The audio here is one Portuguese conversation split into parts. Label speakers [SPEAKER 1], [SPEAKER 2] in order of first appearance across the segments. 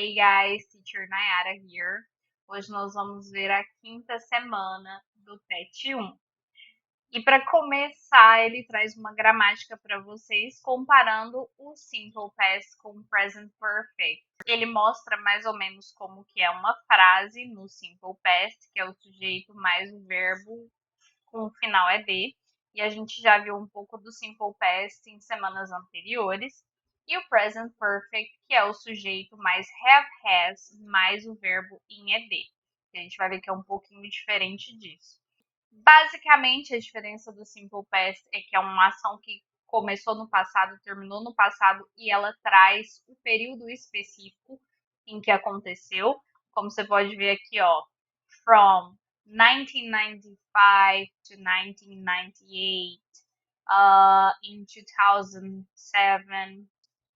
[SPEAKER 1] Hey guys, Teacher Nayara here. Hoje nós vamos ver a quinta semana do PET 1. E para começar, ele traz uma gramática para vocês comparando o Simple Past com o Present Perfect. Ele mostra mais ou menos como que é uma frase no Simple Past, que é o sujeito mais o verbo com o final ed. E a gente já viu um pouco do Simple Past em semanas anteriores. E o Present Perfect, que é o sujeito mais have, has, mais o verbo in ed. A gente vai ver que é um pouquinho diferente disso. Basicamente, a diferença do Simple Past é que é uma ação que começou no passado, terminou no passado e ela traz o período específico em que aconteceu. Como você pode ver aqui, ó, from 1995 to 1998, in 2007.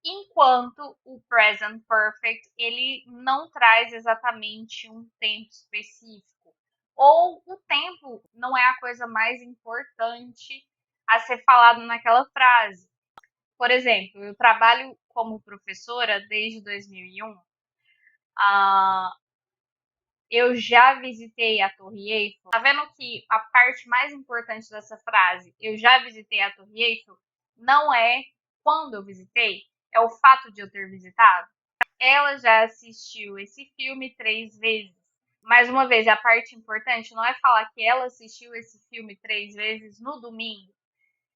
[SPEAKER 1] Enquanto o Present Perfect, ele não traz exatamente um tempo específico. Ou o tempo não é a coisa mais importante a ser falado naquela frase. Por exemplo, eu trabalho como professora desde 2001. Eu já visitei a Torre Eiffel. Tá vendo que a parte mais importante dessa frase, eu já visitei a Torre Eiffel, não é quando eu visitei, é o fato de eu ter visitado. Ela já assistiu esse filme 3 vezes. Mais uma vez, a parte importante não é falar que ela assistiu esse filme 3 vezes no domingo.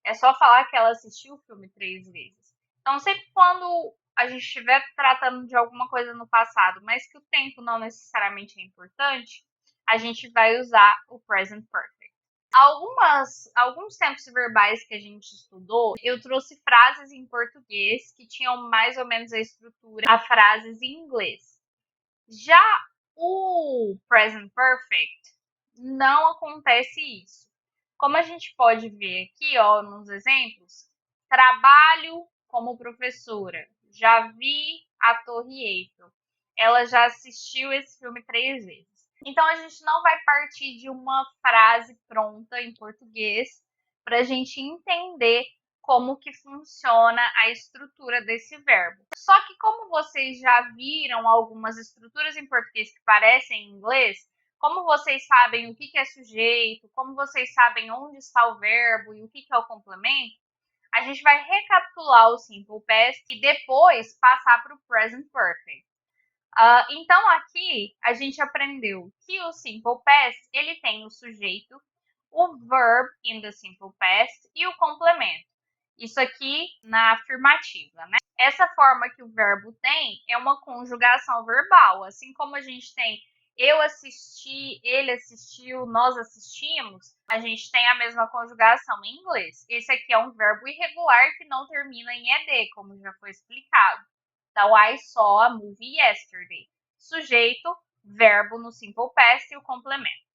[SPEAKER 1] É só falar que ela assistiu o filme 3 vezes. Então, sempre quando a gente estiver tratando de alguma coisa no passado, mas que o tempo não necessariamente é importante, a gente vai usar o present perfect. Alguns tempos verbais que a gente estudou, eu trouxe frases em português que tinham mais ou menos a estrutura a frases em inglês. Já o present perfect, não acontece isso. Como a gente pode ver aqui, ó, nos exemplos, trabalho como professora, já vi a Torre Eiffel, ela já assistiu esse filme 3 vezes. Então, a gente não vai partir de uma frase pronta em português para a gente entender como que funciona a estrutura desse verbo. Só que como vocês já viram algumas estruturas em português que parecem em inglês, como vocês sabem o que é sujeito, como vocês sabem onde está o verbo e o que é o complemento, a gente vai recapitular o Simple Past e depois passar para o Present Perfect. Então, aqui a gente aprendeu que o Simple Past ele tem o sujeito, o verb in the Simple Past e o complemento. Isso aqui na afirmativa, né? Essa forma que o verbo tem é uma conjugação verbal. Assim como a gente tem eu assisti, ele assistiu, nós assistimos, a gente tem a mesma conjugação em inglês. Esse aqui é um verbo irregular que não termina em ed, como já foi explicado. Então, I saw a movie yesterday. Sujeito, verbo no simple past e o complemento.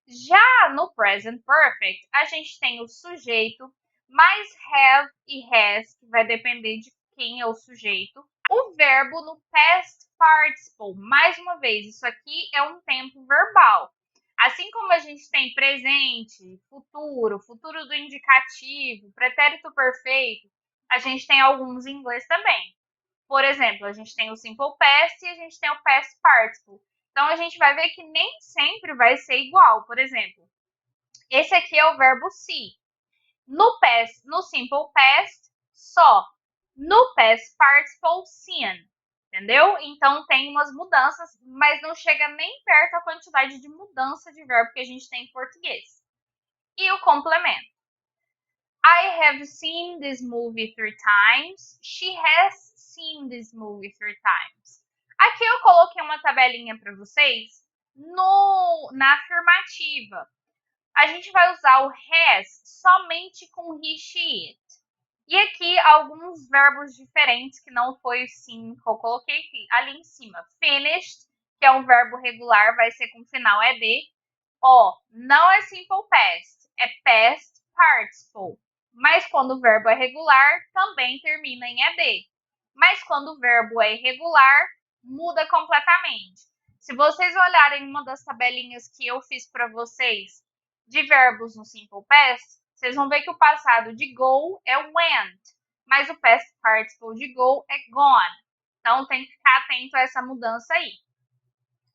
[SPEAKER 1] Já no present perfect, a gente tem o sujeito, mais have e has, que vai depender de quem é o sujeito. O verbo no past participle, mais uma vez, isso aqui é um tempo verbal. Assim como a gente tem presente, futuro, futuro do indicativo, pretérito perfeito, a gente tem alguns em inglês também. Por exemplo, a gente tem o simple past e a gente tem o past participle. Então, a gente vai ver que nem sempre vai ser igual. Por exemplo, esse aqui é o verbo see. No simple past, só. No past participle, seen. Entendeu? Então, tem umas mudanças, mas não chega nem perto a quantidade de mudança de verbo que a gente tem em português. E o complemento. I have seen this movie 3 times. She has seen this movie 3 times. Aqui eu coloquei uma tabelinha para vocês na afirmativa. A gente vai usar o has somente com he, she, it. E aqui alguns verbos diferentes que não foi o sim que eu coloquei ali em cima. Finished, que é um verbo regular, vai ser com final ed. Ó, não é simple past, é past participle. Mas quando o verbo é regular, também termina em ed. Mas quando o verbo é irregular, muda completamente. Se vocês olharem uma das tabelinhas que eu fiz para vocês de verbos no simple past, vocês vão ver que o passado de go é went, mas o past participle de go é gone. Então, tem que ficar atento a essa mudança aí.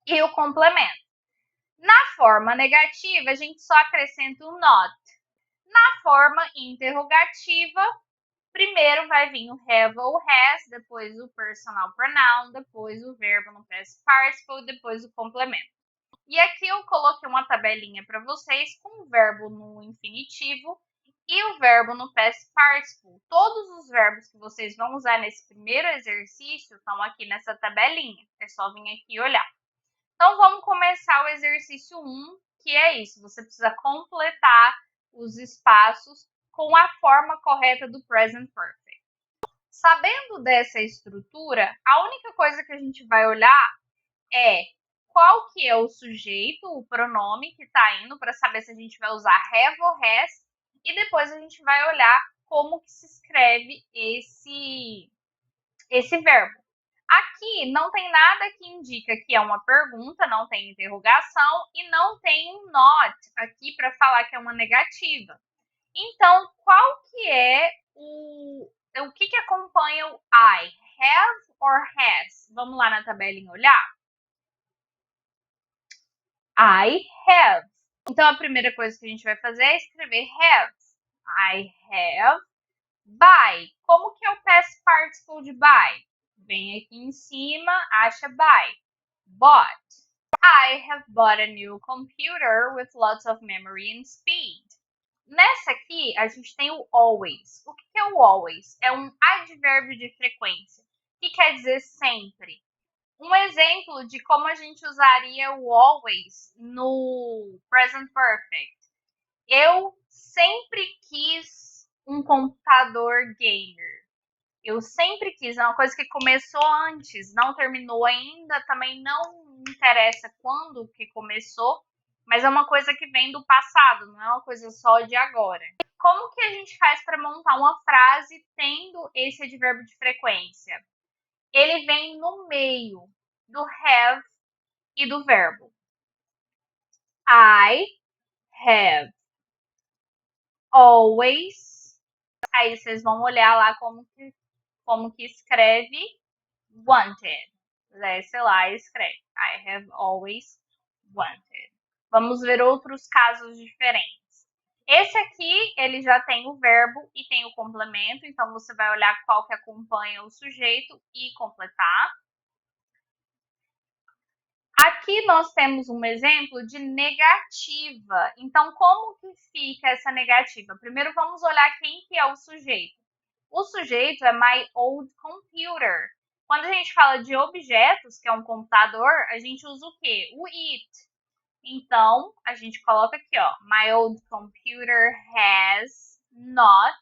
[SPEAKER 1] E o complemento. Na forma negativa, a gente só acrescenta o not. Na forma interrogativa, primeiro vai vir o have ou has, depois o personal pronoun, depois o verbo no past participle, depois o complemento. E aqui eu coloquei uma tabelinha para vocês com o verbo no infinitivo e o verbo no past participle. Todos os verbos que vocês vão usar nesse primeiro exercício estão aqui nessa tabelinha. É só vir aqui e olhar. Então, vamos começar o exercício 1, que é isso. Você precisa completar os espaços com a forma correta do present perfect. Sabendo dessa estrutura, a única coisa que a gente vai olhar é qual que é o sujeito, o pronome que está indo, para saber se a gente vai usar have ou has, e depois a gente vai olhar como que se escreve esse verbo. Aqui não tem nada que indica que é uma pergunta, não tem interrogação e não tem um not aqui para falar que é uma negativa. Então, qual que é o que acompanha o I? Have or has? Vamos lá na tabelinha olhar? I have. Então, a primeira coisa que a gente vai fazer é escrever have. I have buy. Como que é o past participle de buy? Vem aqui em cima, acha buy. Bought. I have bought a new computer with lots of memory and speed. Nessa aqui, a gente tem o always. O que é o always? É um advérbio de frequência, que quer dizer sempre. Um exemplo de como a gente usaria o always no present perfect. Eu sempre quis um computador gamer. Eu sempre quis, é uma coisa que começou antes, não terminou ainda, também não interessa quando que começou, mas é uma coisa que vem do passado, não é uma coisa só de agora. Como que a gente faz para montar uma frase tendo esse advérbio de frequência? Ele vem no meio do have e do verbo. I have always. Aí vocês vão olhar lá como que escreve wanted. Desce lá e escreve. I have always wanted. Vamos ver outros casos diferentes. Esse aqui, ele já tem o verbo e tem o complemento, então você vai olhar qual que acompanha o sujeito e completar. Aqui nós temos um exemplo de negativa. Então, como que fica essa negativa? Primeiro, vamos olhar quem que é o sujeito. O sujeito é my old computer. Quando a gente fala de objetos, que é um computador, a gente usa o quê? O it. Então, a gente coloca aqui, ó, my old computer has not,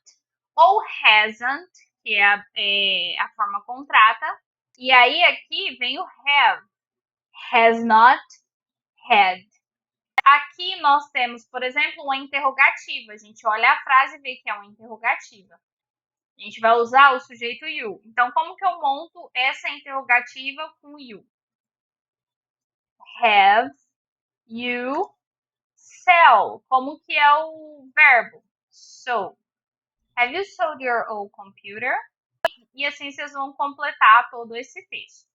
[SPEAKER 1] ou hasn't, que é a forma contrata. E aí, aqui vem o have. Has not had. Aqui nós temos, por exemplo, uma interrogativa. A gente olha a frase e vê que é uma interrogativa. A gente vai usar o sujeito you. Então, como que eu monto essa interrogativa com you? Have you sell? Como que é o verbo? Sold. Have you sold your old computer? E assim vocês vão completar todo esse texto.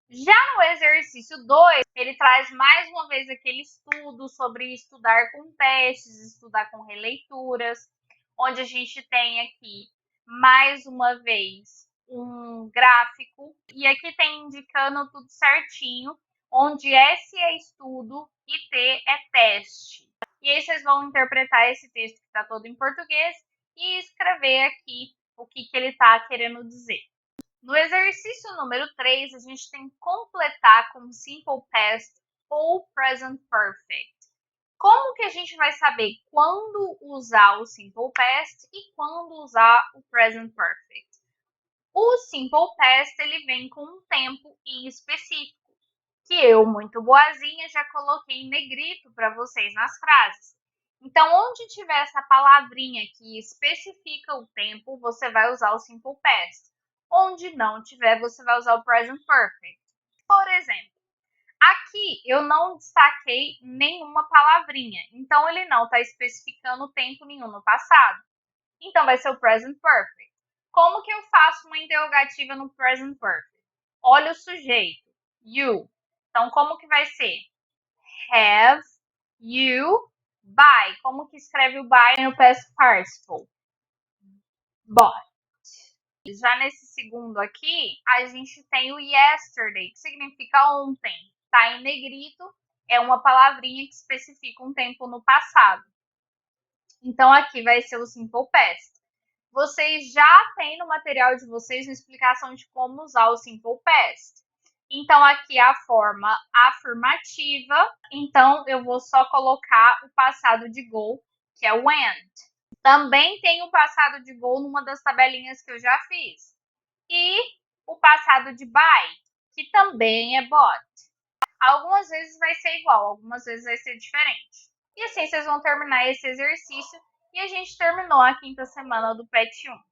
[SPEAKER 1] Já no exercício 2, ele traz mais uma vez aquele estudo sobre estudar com testes, estudar com releituras, onde a gente tem aqui, mais uma vez, um gráfico. E aqui tem indicando tudo certinho, onde S é estudo e T é teste. E aí vocês vão interpretar esse texto que está todo em português e escrever aqui o que ele está querendo dizer. No exercício número 3, a gente tem que completar com Simple Past ou Present Perfect. Como que a gente vai saber quando usar o Simple Past e quando usar o Present Perfect? O Simple Past, ele vem com um tempo em específico, que eu, muito boazinha, já coloquei em negrito para vocês nas frases. Então, onde tiver essa palavrinha que especifica o tempo, você vai usar o Simple Past. Onde não tiver, você vai usar o Present Perfect. Por exemplo, aqui eu não destaquei nenhuma palavrinha, então ele não está especificando tempo nenhum no passado. Então vai ser o Present Perfect. Como que eu faço uma interrogativa no present perfect? Olha o sujeito, you. Então, como que vai ser? Have you buy. Como que escreve o buy no past participle? Bought. Já nesse segundo aqui, a gente tem o yesterday, que significa ontem. Tá em negrito, é uma palavrinha que especifica um tempo no passado. Então, aqui vai ser o simple past. Vocês já têm no material de vocês uma explicação de como usar o simple past. Então, aqui a forma afirmativa. Então, eu vou só colocar o passado de go, que é went. Também tem o passado de go numa das tabelinhas que eu já fiz. E o passado de buy, que também é bought. Algumas vezes vai ser igual, algumas vezes vai ser diferente. E assim vocês vão terminar esse exercício. E a gente terminou a quinta semana do PET 1.